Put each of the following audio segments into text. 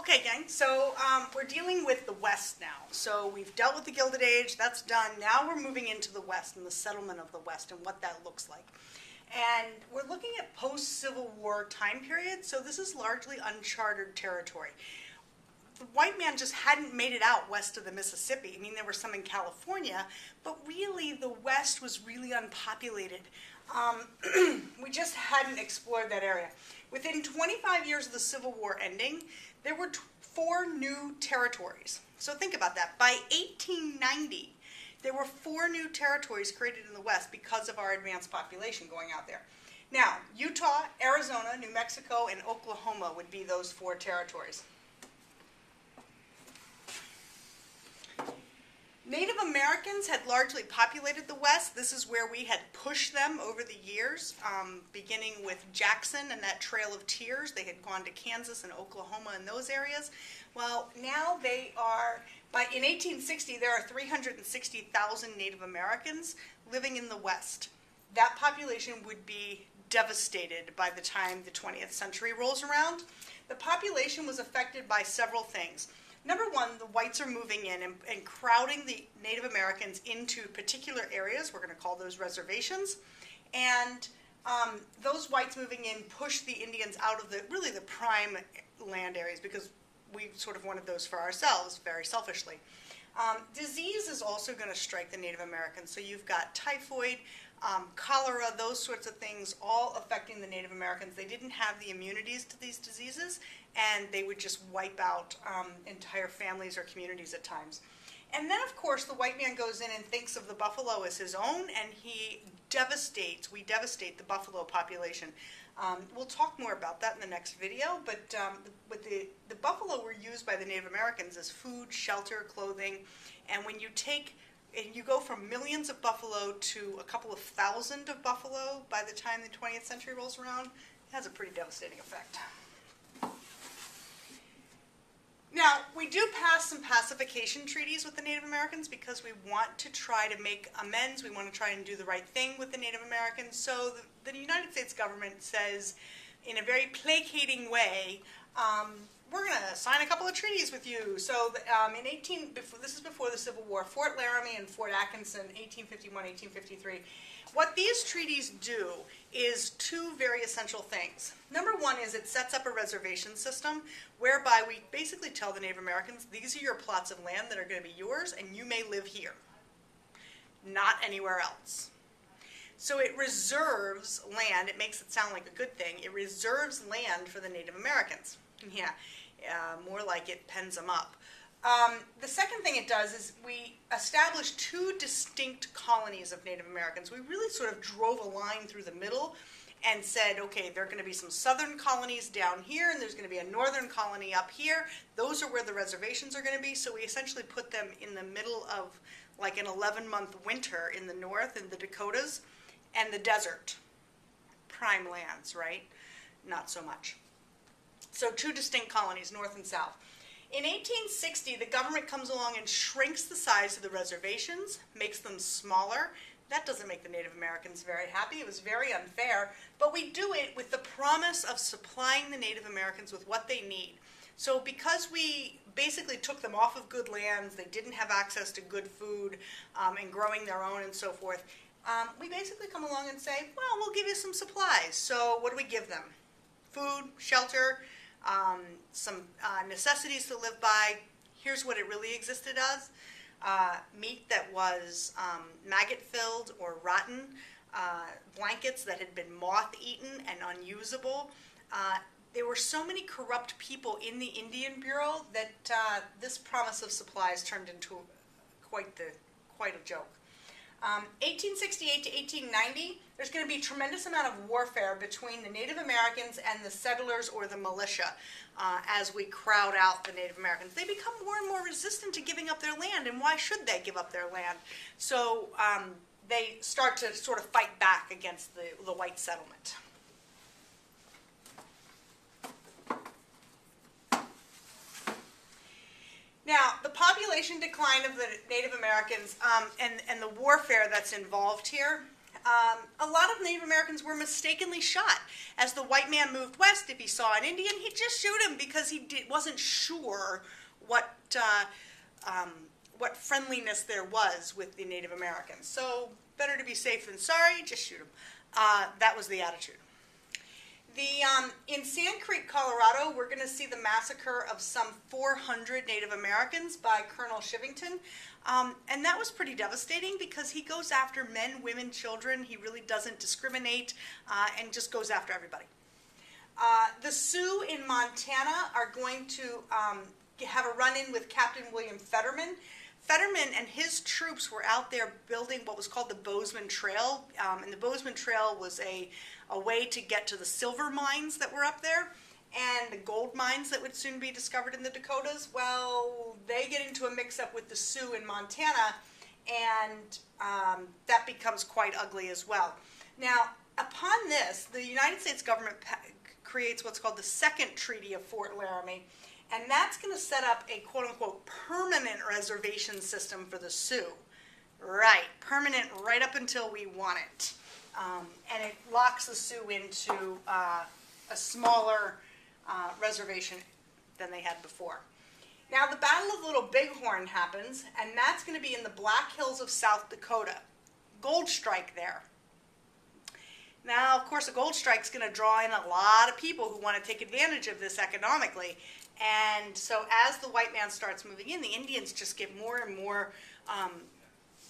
Okay, gang, so we're dealing with the West now. So we've dealt with the Gilded Age, that's done. Now we're moving into the West and the settlement of the West and what that looks like. And we're looking at post-Civil War time period, so this is largely uncharted territory. The white man just hadn't made it out west of the Mississippi. I mean, there were some in California, but really the West was really unpopulated. We just hadn't explored that area. Within 25 years of the Civil War ending, there were 4 new territories. So think about that. By 1890, there were 4 new territories created in the West because of our advanced population going out there. Now, Utah, Arizona, New Mexico, and Oklahoma would be those 4 territories. Native Americans had largely populated the West. This is where we had pushed them over the years, beginning with Jackson and that Trail of Tears. They had gone to Kansas and Oklahoma and those areas. Well, now they are, in 1860, there are 360,000 Native Americans living in the West. That population would be devastated by the time the 20th century rolls around. The population was affected by several things. Number one, the whites are moving in and crowding the Native Americans into particular areas. We're going to call those reservations. And those whites moving in push the Indians out of the prime land areas because we sort of wanted those for ourselves, very selfishly. Disease is also going to strike the Native Americans. So you've got typhoid, cholera, those sorts of things all affecting the Native Americans. They didn't have the immunities to these diseases, and they would just wipe out entire families or communities at times. And then, of course, the white man goes in and thinks of the buffalo as his own, and we devastate the buffalo population. We'll talk more about that in the next video, but the buffalo were used by the Native Americans as food, shelter, clothing, and when you go from millions of buffalo to a couple of thousand of buffalo by the time the 20th century rolls around, it has a pretty devastating effect. Now, we do pass some pacification treaties with the Native Americans because we want to try to make amends. We want to try and do the right thing with the Native Americans. So the United States government says, in a very placating way, we're going to sign a couple of treaties with you. So this is before the Civil War, Fort Laramie and Fort Atkinson, 1851, 1853. What these treaties do is 2 very essential things. Number one is it sets up a reservation system whereby we basically tell the Native Americans, these are your plots of land that are going to be yours and you may live here, not anywhere else. So it reserves land. It makes it sound like a good thing. It reserves land for the Native Americans. Yeah, more like it pens them up. The second thing it does is we establish 2 distinct colonies of Native Americans. We really sort of drove a line through the middle and said, okay, there are going to be some southern colonies down here, and there's going to be a northern colony up here. Those are where the reservations are going to be, so we essentially put them in the middle of like an 11-month winter in the north, in the Dakotas, and the desert. Prime lands, right? Not so much. So 2 distinct colonies, north and south. In 1860, the government comes along and shrinks the size of the reservations, makes them smaller. That doesn't make the Native Americans very happy. It was very unfair. But we do it with the promise of supplying the Native Americans with what they need. So because we basically took them off of good lands, they didn't have access to good food and growing their own and so forth, we basically come along and say, well, we'll give you some supplies. So what do we give them? Food, shelter, some necessities to live by. Here's what it really existed as. Meat that was maggot-filled or rotten, blankets that had been moth-eaten and unusable. There were so many corrupt people in the Indian Bureau that this promise of supplies turned into quite a joke. 1868 to 1890, there's going to be a tremendous amount of warfare between the Native Americans and the settlers or the militia as we crowd out the Native Americans. They become more and more resistant to giving up their land, and why should they give up their land? So they start to sort of fight back against the white settlement. Now, the population decline of the Native Americans and the warfare that's involved here a lot of Native Americans were mistakenly shot. As the white man moved west, if he saw an Indian, he'd just shoot him because he wasn't sure what friendliness there was with the Native Americans. So better to be safe than sorry, just shoot him. That was the attitude. In Sand Creek, Colorado, we're going to see the massacre of some 400 Native Americans by Colonel Shivington. And that was pretty devastating because he goes after men, women, children. He really doesn't discriminate and just goes after everybody. The Sioux in Montana are going to have a run-in with Captain William Fetterman. Fetterman and his troops were out there building what was called the Bozeman Trail. And the Bozeman Trail was a way to get to the silver mines that were up there and the gold mines that would soon be discovered in the Dakotas. Well, they get into a mix-up with the Sioux in Montana, and that becomes quite ugly as well. Now, upon this, the United States government creates what's called the Second Treaty of Fort Laramie, and that's going to set up a quote-unquote permanent reservation system for the Sioux. Right, permanent right up until we want it. And it locks the Sioux into a smaller reservation than they had before. Now, the Battle of Little Bighorn happens, and that's going to be in the Black Hills of South Dakota. Gold strike there. Now, of course, a gold strike is going to draw in a lot of people who want to take advantage of this economically. And so as the white man starts moving in, the Indians just get more and more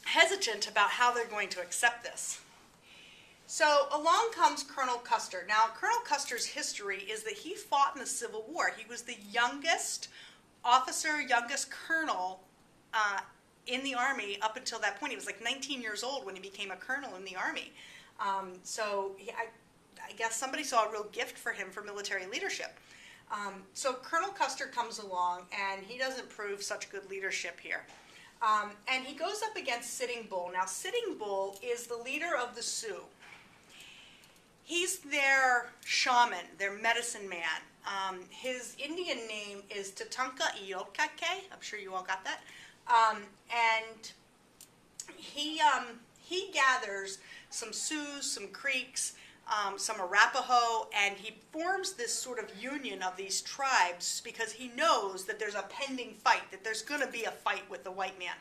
hesitant about how they're going to accept this. So along comes Colonel Custer. Now, Colonel Custer's history is that he fought in the Civil War. He was the youngest officer, youngest colonel in the Army up until that point. He was like 19 years old when he became a colonel in the Army. I guess somebody saw a real gift for him for military leadership. So Colonel Custer comes along, and he doesn't prove such good leadership here. And he goes up against Sitting Bull. Now, Sitting Bull is the leader of the Sioux. He's their shaman, their medicine man. His Indian name is Tatanka Iokake. I'm sure you all got that. And he gathers some Sioux, some Creeks, some Arapaho, and he forms this sort of union of these tribes because he knows that there's a pending fight, that there's going to be a fight with the white man.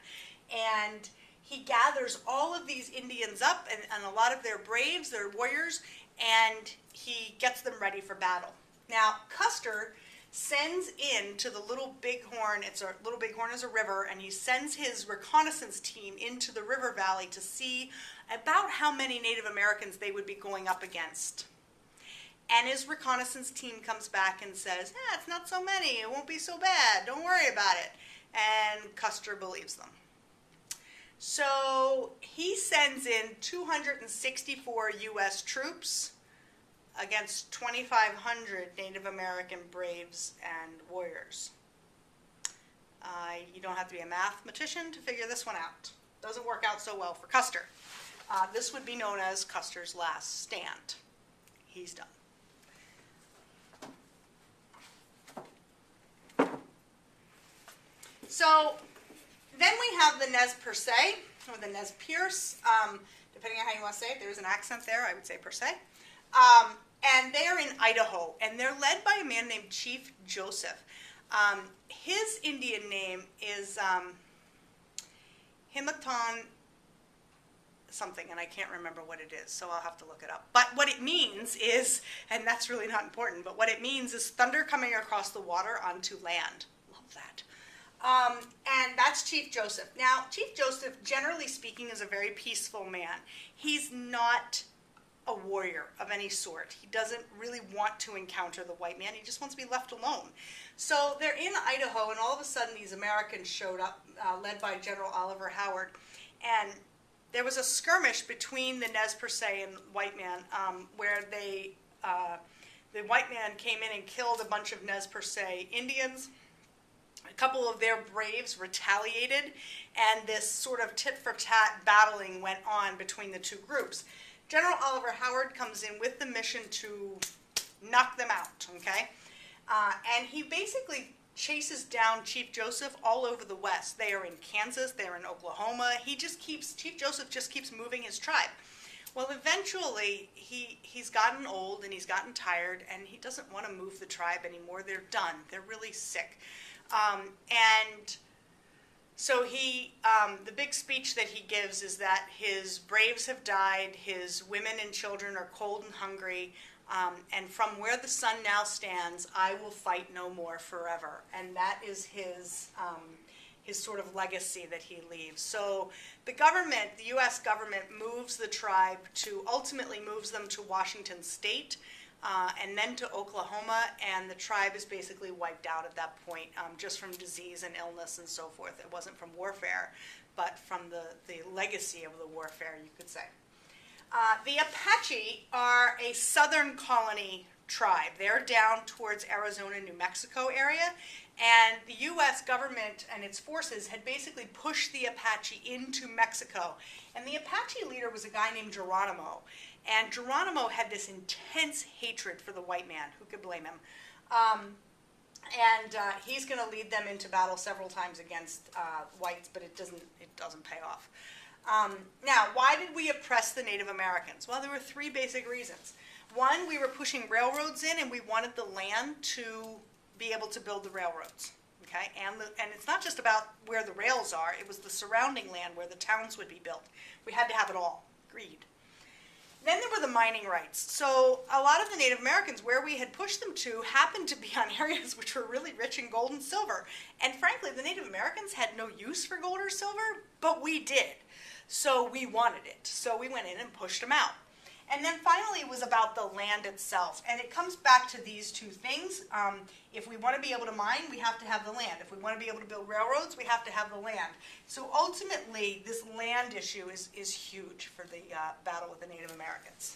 And he gathers all of these Indians up and a lot of their braves, their warriors, and he gets them ready for battle. Now, Custer sends in to the Little Bighorn, Little Bighorn is a river, and he sends his reconnaissance team into the river valley to see about how many Native Americans they would be going up against. And his reconnaissance team comes back and says, it's not so many, it won't be so bad, don't worry about it. And Custer believes them. So he sends in 264 U.S. troops against 2,500 Native American braves and warriors. You don't have to be a mathematician to figure this one out. Doesn't work out so well for Custer. This would be known as Custer's last stand. He's done. So then we have the Nez Perce, or the Nez Perce, depending on how you want to say it. There's an accent there, I would say Perce. And they are in Idaho, and they're led by a man named Chief Joseph. His Indian name is Himatan something, and I can't remember what it is, so I'll have to look it up. But what it means is, and that's really not important, but what it means is thunder coming across the water onto land. Love that. And that's Chief Joseph. Now, Chief Joseph, generally speaking, is a very peaceful man. He's not a warrior of any sort. He doesn't really want to encounter the white man. He just wants to be left alone. So they're in Idaho, and all of a sudden these Americans showed up, led by General Oliver Howard. And there was a skirmish between the Nez Perce and white man, where the white man came in and killed a bunch of Nez Perce Indians. A couple of their braves retaliated, and this sort of tit-for-tat battling went on between the two groups. General Oliver Howard comes in with the mission to knock them out, okay? And he basically chases down Chief Joseph all over the West. They are in Kansas, they're in Oklahoma. Chief Joseph just keeps moving his tribe. Well, eventually, he's gotten old and he's gotten tired, and he doesn't want to move the tribe anymore. They're done. They're really sick. And so the big speech that he gives is that his braves have died, his women and children are cold and hungry, and from where the sun now stands, I will fight no more forever. And that is his sort of legacy that he leaves. So the U.S. government moves the tribe ultimately moves them to Washington State, and then to Oklahoma, and the tribe is basically wiped out at that point, just from disease and illness and so forth. It wasn't from warfare, but from the legacy of the warfare, you could say. The Apache are a southern colony tribe. They're down towards Arizona, New Mexico area, and the U.S. government and its forces had basically pushed the Apache into Mexico. And the Apache leader was a guy named Geronimo. And Geronimo had this intense hatred for the white man. Who could blame him? He's going to lead them into battle several times against whites, but it doesn't pay off. Now, why did we oppress the Native Americans? Well, there were three basic reasons. One, we were pushing railroads in, and we wanted the land to be able to build the railroads. Okay, and it's not just about where the rails are. It was the surrounding land where the towns would be built. We had to have it all. Agreed. Then there were the mining rights. So a lot of the Native Americans, where we had pushed them to, happened to be on areas which were really rich in gold and silver. And frankly, the Native Americans had no use for gold or silver, but we did. So we wanted it. So we went in and pushed them out. And then finally, it was about the land itself. And it comes back to these two things. If we want to be able to mine, we have to have the land. If we want to be able to build railroads, we have to have the land. So ultimately, this land issue is huge for the battle with the Native Americans.